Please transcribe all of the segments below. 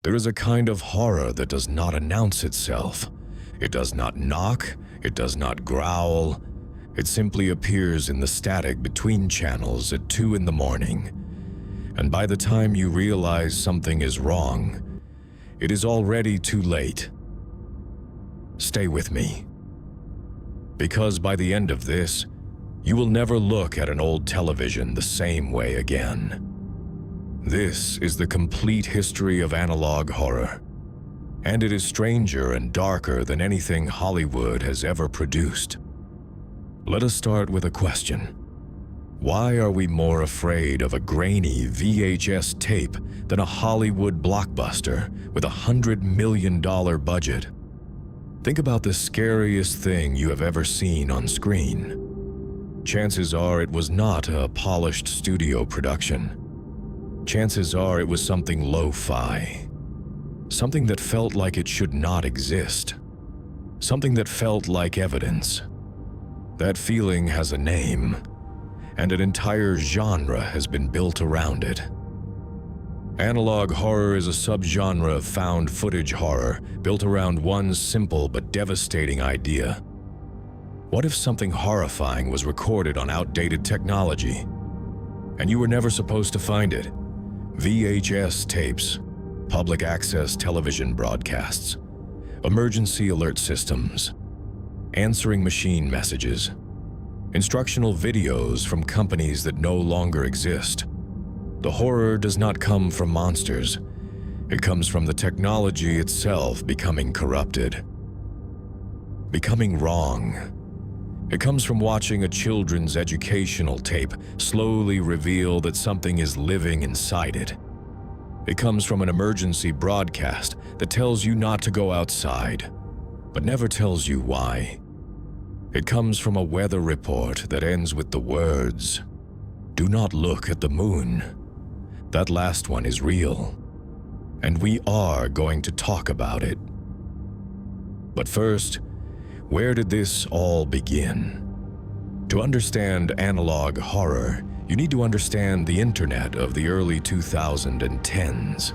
There is a kind of horror that does not announce itself. It does not knock, it does not growl. It simply appears in the static between channels at 2 in the morning. And by the time you realize something is wrong, it is already too late. Stay with me. Because by the end of this, you will never look at an old television the same way again. This is the complete history of analog horror, and it is stranger and darker than anything Hollywood has ever produced. Let us start with a question. Why are we more afraid of a grainy VHS tape than a Hollywood blockbuster with $100 million budget? Think about the scariest thing you have ever seen on screen. Chances are it was not a polished studio production. Chances are it was something lo-fi. Something that felt like it should not exist. Something that felt like evidence. That feeling has a name, and an entire genre has been built around it. Analog horror is a subgenre of found footage horror built around one simple but devastating idea. What if something horrifying was recorded on outdated technology, and you were never supposed to find it? VHS tapes, public access television broadcasts, emergency alert systems, answering machine messages, instructional videos from companies that no longer exist. The horror does not come from monsters. It comes from the technology itself becoming corrupted, becoming wrong. It comes from watching a children's educational tape slowly reveal that something is living inside it. It comes from an emergency broadcast that tells you not to go outside, but never tells you why. It comes from a weather report that ends with the words, "Do not look at the moon." That last one is real, and we are going to talk about it. But first, where did this all begin? To understand analog horror, you need to understand the internet of the early 2010s.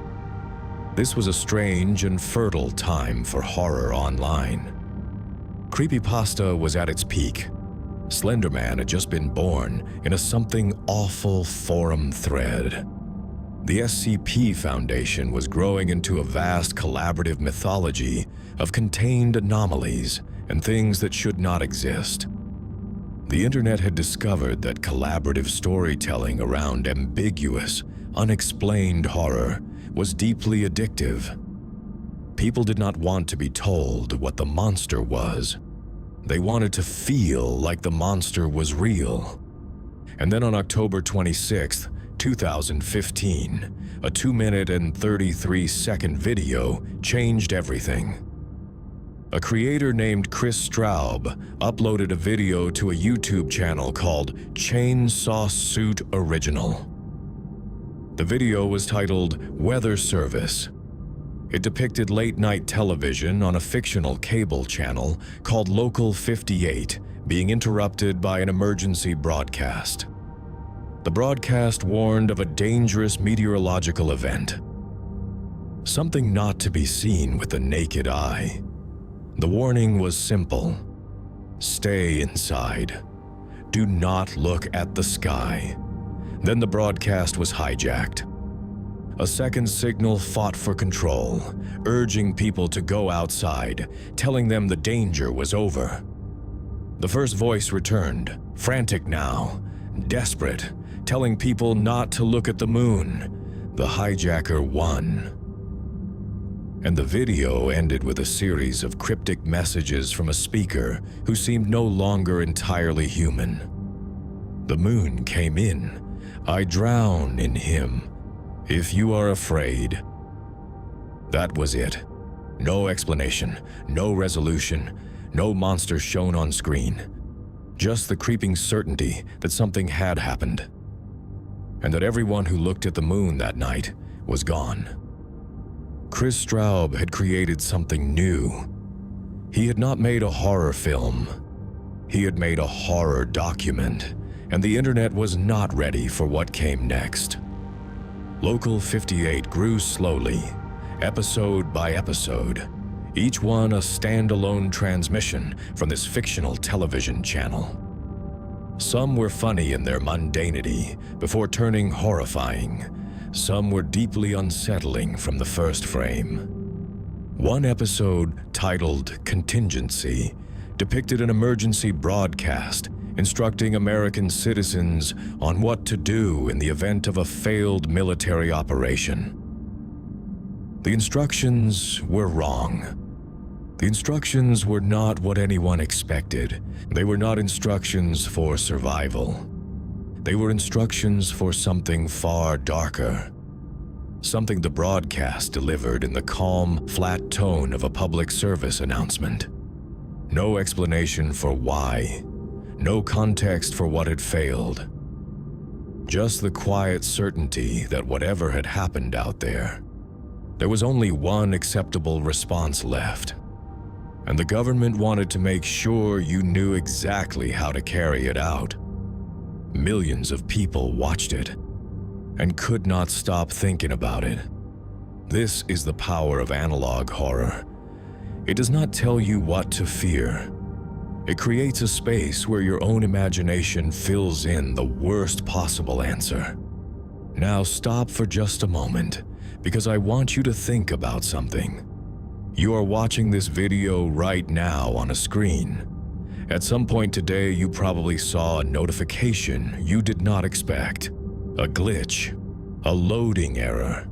This was a strange and fertile time for horror online. Creepypasta was at its peak. Slenderman had just been born in a something awful forum thread. The SCP Foundation was growing into a vast collaborative mythology of contained anomalies and things that should not exist. The internet had discovered that collaborative storytelling around ambiguous, unexplained horror was deeply addictive. People did not want to be told what the monster was. They wanted to feel like the monster was real. And then on October 26th, 2015, a 2-minute and 33-second video changed everything. A creator named Chris Straub uploaded a video to a YouTube channel called Chainsaw Suit Original. The video was titled Weather Service. It depicted late-night television on a fictional cable channel called Local 58 being interrupted by an emergency broadcast. The broadcast warned of a dangerous meteorological event. Something not to be seen with the naked eye. The warning was simple. Stay inside. Do not look at the sky. Then the broadcast was hijacked. A second signal fought for control, urging people to go outside, telling them the danger was over. The first voice returned, frantic now, desperate, telling people not to look at the moon. The hijacker won. And the video ended with a series of cryptic messages from a speaker who seemed no longer entirely human. The moon came in. I drown in him. If you are afraid. That was it. No explanation, no resolution, no monster shown on screen. Just the creeping certainty that something had happened. And that everyone who looked at the moon that night was gone. Chris Straub had created something new. He had not made a horror film. He had made a horror document, and the internet was not ready for what came next. Local 58 grew slowly, episode by episode, each one a standalone transmission from this fictional television channel. Some were funny in their mundanity before turning horrifying. Some were deeply unsettling from the first frame. One episode, titled Contingency, depicted an emergency broadcast instructing American citizens on what to do in the event of a failed military operation. The instructions were wrong. The instructions were not what anyone expected. They were not instructions for survival. They were instructions for something far darker. Something the broadcast delivered in the calm, flat tone of a public service announcement. No explanation for why. No context for what had failed. Just the quiet certainty that whatever had happened out there, there was only one acceptable response left. And the government wanted to make sure you knew exactly how to carry it out. Millions of people watched it and could not stop thinking about it. This is the power of analog horror. It does not tell you what to fear. It creates a space where your own imagination fills in the worst possible answer. Now stop for just a moment, because I want you to think about something. You are watching this video right now on a screen. At some point today, you probably saw a notification you did not expect. A glitch, a loading error.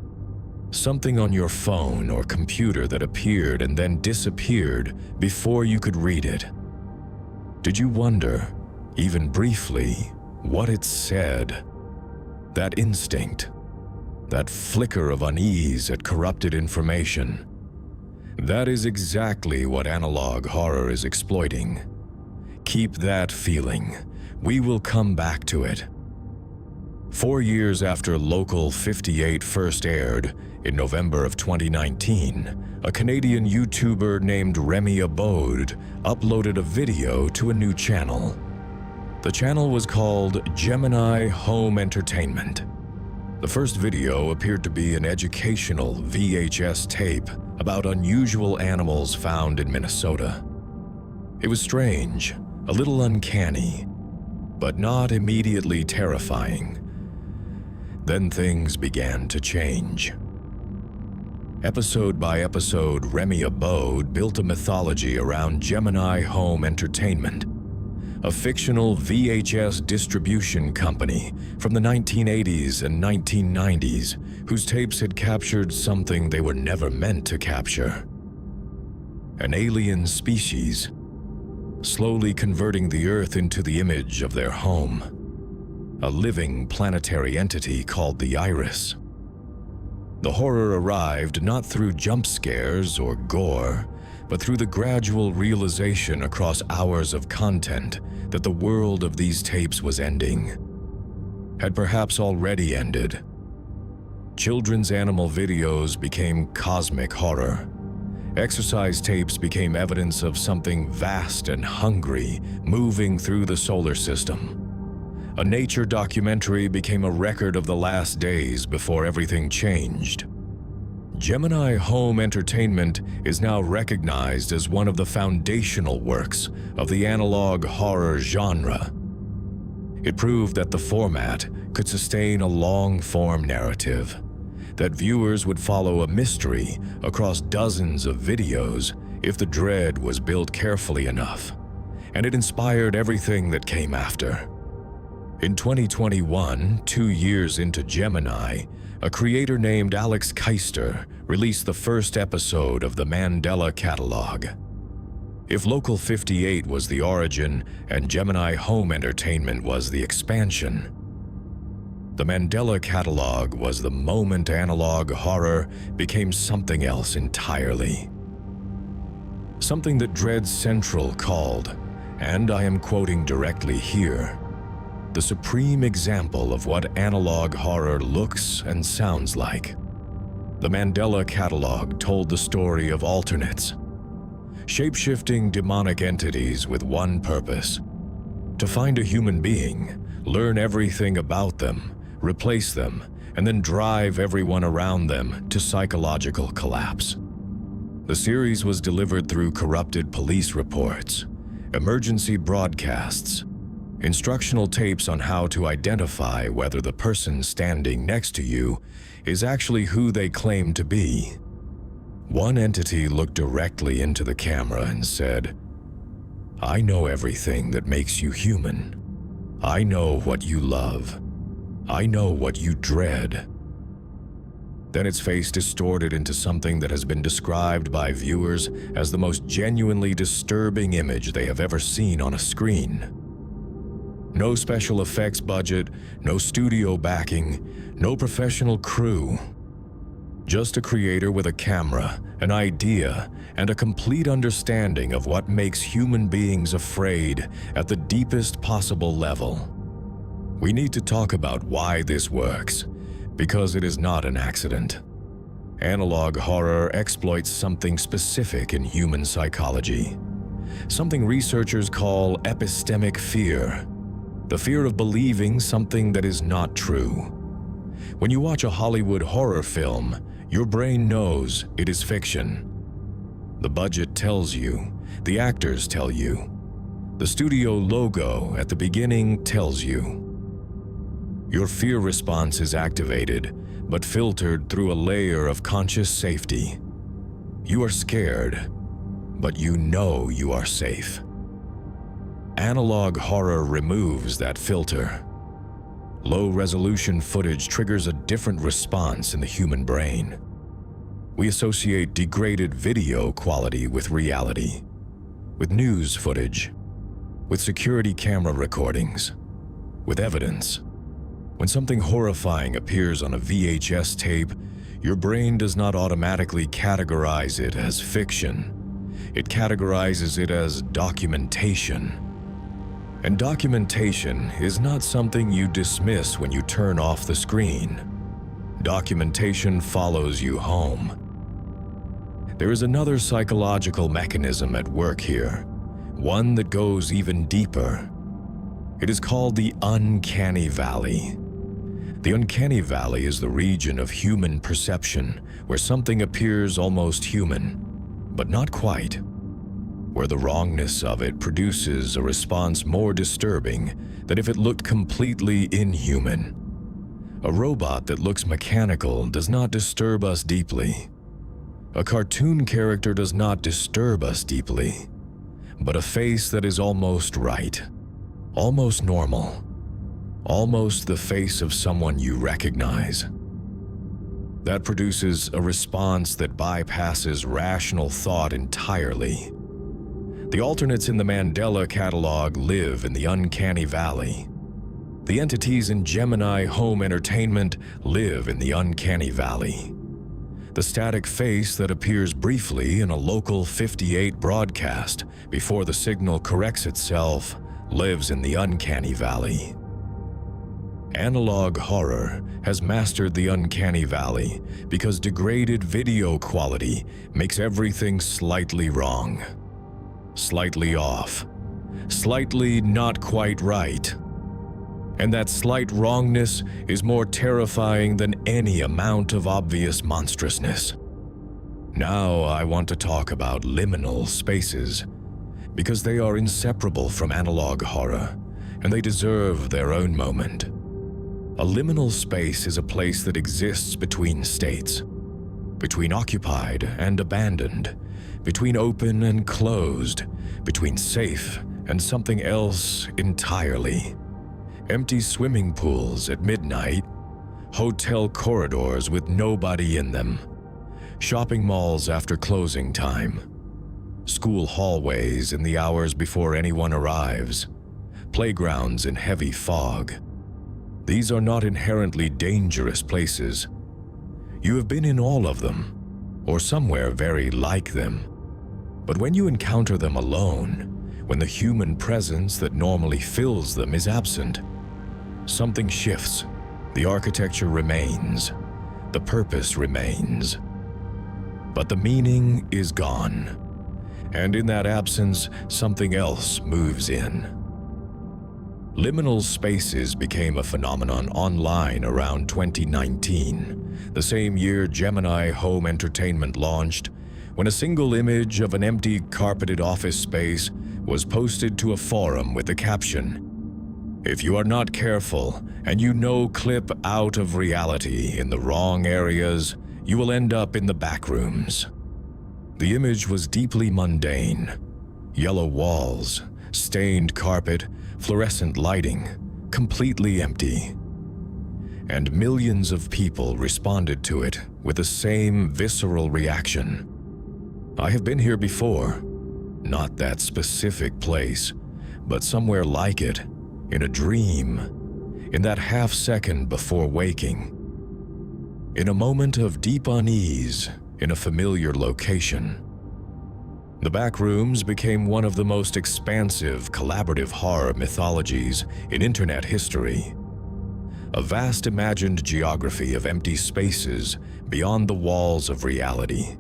Something on your phone or computer that appeared and then disappeared before you could read it. Did you wonder, even briefly, what it said? That instinct, that flicker of unease at corrupted information. That is exactly what analog horror is exploiting. Keep that feeling. We will come back to it. 4 years after Local 58 first aired, in November of 2019, a Canadian YouTuber named Remy Abode uploaded a video to a new channel. The channel was called Gemini Home Entertainment. The first video appeared to be an educational VHS tape about unusual animals found in Minnesota. It was strange, a little uncanny, but not immediately terrifying. Then things began to change. Episode by episode, Remy Abode built a mythology around Gemini Home Entertainment, a fictional VHS distribution company from the 1980s and 1990s whose tapes had captured something they were never meant to capture. An alien species, slowly converting the Earth into the image of their home. A living planetary entity called the Iris. The horror arrived not through jump scares or gore, but through the gradual realization across hours of content that the world of these tapes was ending. Had perhaps already ended. Children's animal videos became cosmic horror. Exercise tapes became evidence of something vast and hungry moving through the solar system. A nature documentary became a record of the last days before everything changed. Gemini Home Entertainment is now recognized as one of the foundational works of the analog horror genre. It proved that the format could sustain a long-form narrative, that viewers would follow a mystery across dozens of videos if the dread was built carefully enough, and it inspired everything that came after. In 2021, 2 years into Gemini, a creator named Alex Keister released the first episode of the Mandela Catalogue. If Local 58 was the origin and Gemini Home Entertainment was the expansion, the Mandela Catalogue was the moment analog horror became something else entirely. Something that Dread Central called, and I am quoting directly here, the supreme example of what analog horror looks and sounds like. The Mandela Catalogue told the story of alternates, shape-shifting demonic entities with one purpose: to find a human being, learn everything about them, replace them, and then drive everyone around them to psychological collapse. The series was delivered through corrupted police reports, emergency broadcasts, instructional tapes on how to identify whether the person standing next to you is actually who they claim to be. One entity looked directly into the camera and said, "I know everything that makes you human. I know what you love. I know what you dread." Then its face distorted into something that has been described by viewers as the most genuinely disturbing image they have ever seen on a screen. No special effects budget, no studio backing, no professional crew. Just a creator with a camera, an idea, and a complete understanding of what makes human beings afraid at the deepest possible level. We need to talk about why this works, because it is not an accident. Analog horror exploits something specific in human psychology, something researchers call epistemic fear, the fear of believing something that is not true. When you watch a Hollywood horror film, your brain knows it is fiction. The budget tells you, the actors tell you, the studio logo at the beginning tells you. Your fear response is activated, but filtered through a layer of conscious safety. You are scared, but you know you are safe. Analog horror removes that filter. Low-resolution footage triggers a different response in the human brain. We associate degraded video quality with reality, with news footage, with security camera recordings, with evidence. When something horrifying appears on a VHS tape, your brain does not automatically categorize it as fiction. It categorizes it as documentation. And documentation is not something you dismiss when you turn off the screen. Documentation follows you home. There is another psychological mechanism at work here, one that goes even deeper. It is called the Uncanny Valley. The Uncanny Valley is the region of human perception where something appears almost human, but not quite, where the wrongness of it produces a response more disturbing than if it looked completely inhuman. A robot that looks mechanical does not disturb us deeply. A cartoon character does not disturb us deeply, but a face that is almost right, almost normal, almost the face of someone you recognize. That produces a response that bypasses rational thought entirely. The alternates in the Mandela Catalogue live in the Uncanny Valley. The entities in Gemini home entertainment live in the Uncanny Valley. The static face that appears briefly in a local 58 broadcast before the signal corrects itself lives in the Uncanny Valley. Analog horror has mastered the Uncanny Valley because degraded video quality makes everything slightly wrong, slightly off, slightly not quite right. And that slight wrongness is more terrifying than any amount of obvious monstrousness. Now I want to talk about liminal spaces, because they are inseparable from analog horror, and they deserve their own moment. A liminal space is a place that exists between states, between occupied and abandoned, between open and closed, between safe and something else entirely. Empty swimming pools at midnight, hotel corridors with nobody in them, shopping malls after closing time, school hallways in the hours before anyone arrives, playgrounds in heavy fog. These are not inherently dangerous places. You have been in all of them, or somewhere very like them. But when you encounter them alone, when the human presence that normally fills them is absent, something shifts. The architecture remains. The purpose remains. But the meaning is gone. And in that absence, something else moves in. Liminal spaces became a phenomenon online around 2019, the same year Gemini home entertainment launched, when a single image of an empty carpeted office space was posted to a forum with the caption, "If you are not careful and you clip out of reality in the wrong areas, you will end up in the backrooms." The image was deeply mundane. Yellow walls, stained carpet, fluorescent lighting, completely empty. And millions of people responded to it with the same visceral reaction. I have been here before. Not that specific place, but somewhere like it, in a dream, in that half second before waking. In a moment of deep unease, in a familiar location. The Backrooms became one of the most expansive, collaborative horror mythologies in internet history. A vast imagined geography of empty spaces beyond the walls of reality,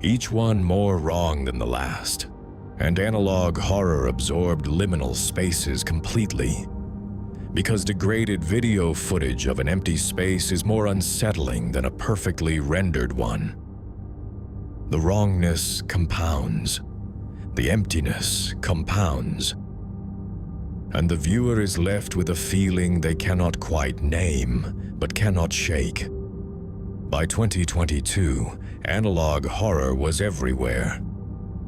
each one more wrong than the last. And analog horror absorbed liminal spaces completely, because degraded video footage of an empty space is more unsettling than a perfectly rendered one. The wrongness compounds, the emptiness compounds, and the viewer is left with a feeling they cannot quite name, but cannot shake. By 2022, analog horror was everywhere.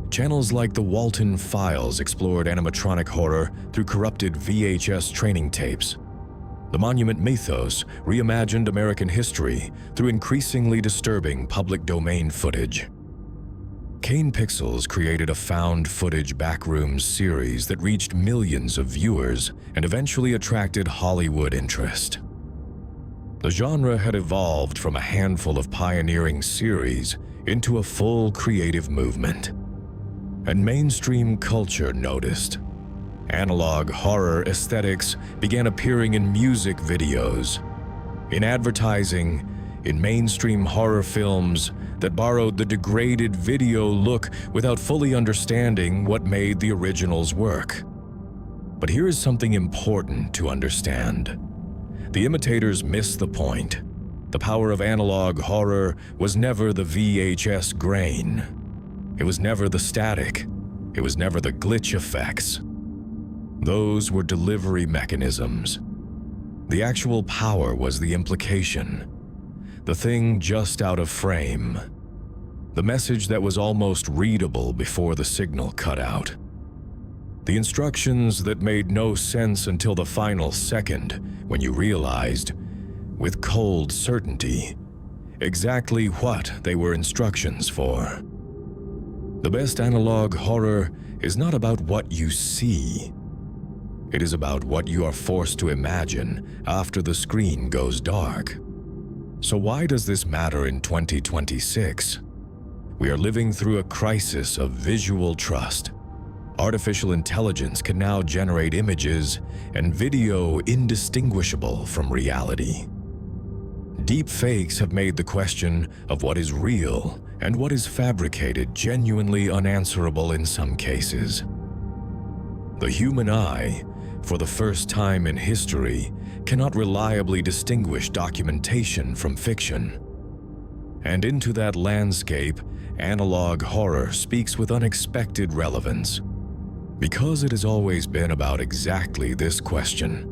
Channels like the Walton Files explored animatronic horror through corrupted VHS training tapes. The Monument Mythos reimagined American history through increasingly disturbing public domain footage. Kane Pixels created a found footage Backrooms series that reached millions of viewers and eventually attracted Hollywood interest. The genre had evolved from a handful of pioneering series into a full creative movement. And mainstream culture noticed. Analog horror aesthetics began appearing in music videos, in advertising, in mainstream horror films that borrowed the degraded video look without fully understanding what made the originals work. But here is something important to understand. The imitators missed the point. The power of analog horror was never the VHS grain. It was never the static. It was never the glitch effects. Those were delivery mechanisms. The actual power was the implication. The thing just out of frame. The message that was almost readable before the signal cut out. The instructions that made no sense until the final second when you realized, with cold certainty, exactly what they were instructions for. The best analog horror is not about what you see. It is about what you are forced to imagine after the screen goes dark. So why does this matter in 2026? We are living through a crisis of visual trust. Artificial intelligence can now generate images and video indistinguishable from reality. Deep fakes have made the question of what is real and what is fabricated genuinely unanswerable in some cases. The human eye, for the first time in history, cannot reliably distinguish documentation from fiction. And into that landscape, analog horror speaks with unexpected relevance, because it has always been about exactly this question.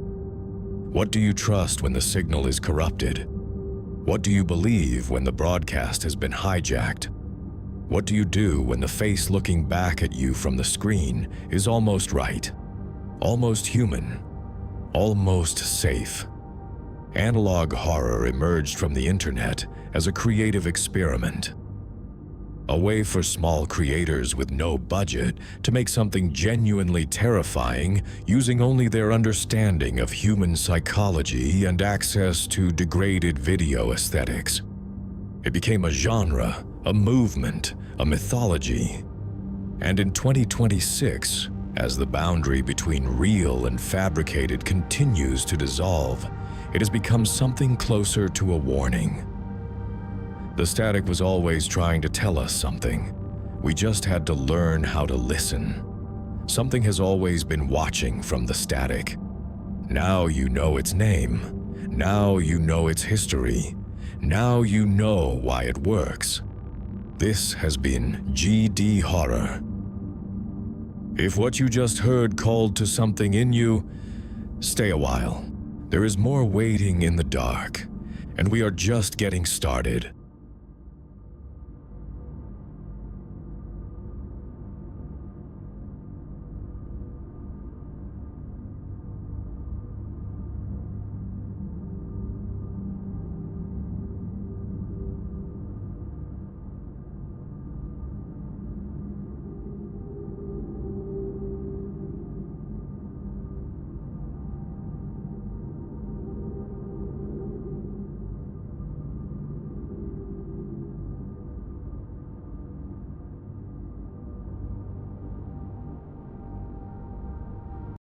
What do you trust when the signal is corrupted? What do you believe when the broadcast has been hijacked? What do you do when the face looking back at you from the screen is almost right, almost human, almost safe? Analog horror emerged from the internet as a creative experiment. A way for small creators with no budget to make something genuinely terrifying using only their understanding of human psychology and access to degraded video aesthetics. It became a genre, a movement, a mythology. And in 2026, as the boundary between real and fabricated continues to dissolve, it has become something closer to a warning. The static was always trying to tell us something. We just had to learn how to listen. Something has always been watching from the static, Now you know its name. Now you know its history. Now you know why it works. This has been GD Horror. If what you just heard called to something in you, stay a while. There is more waiting in the dark, and we are just getting started.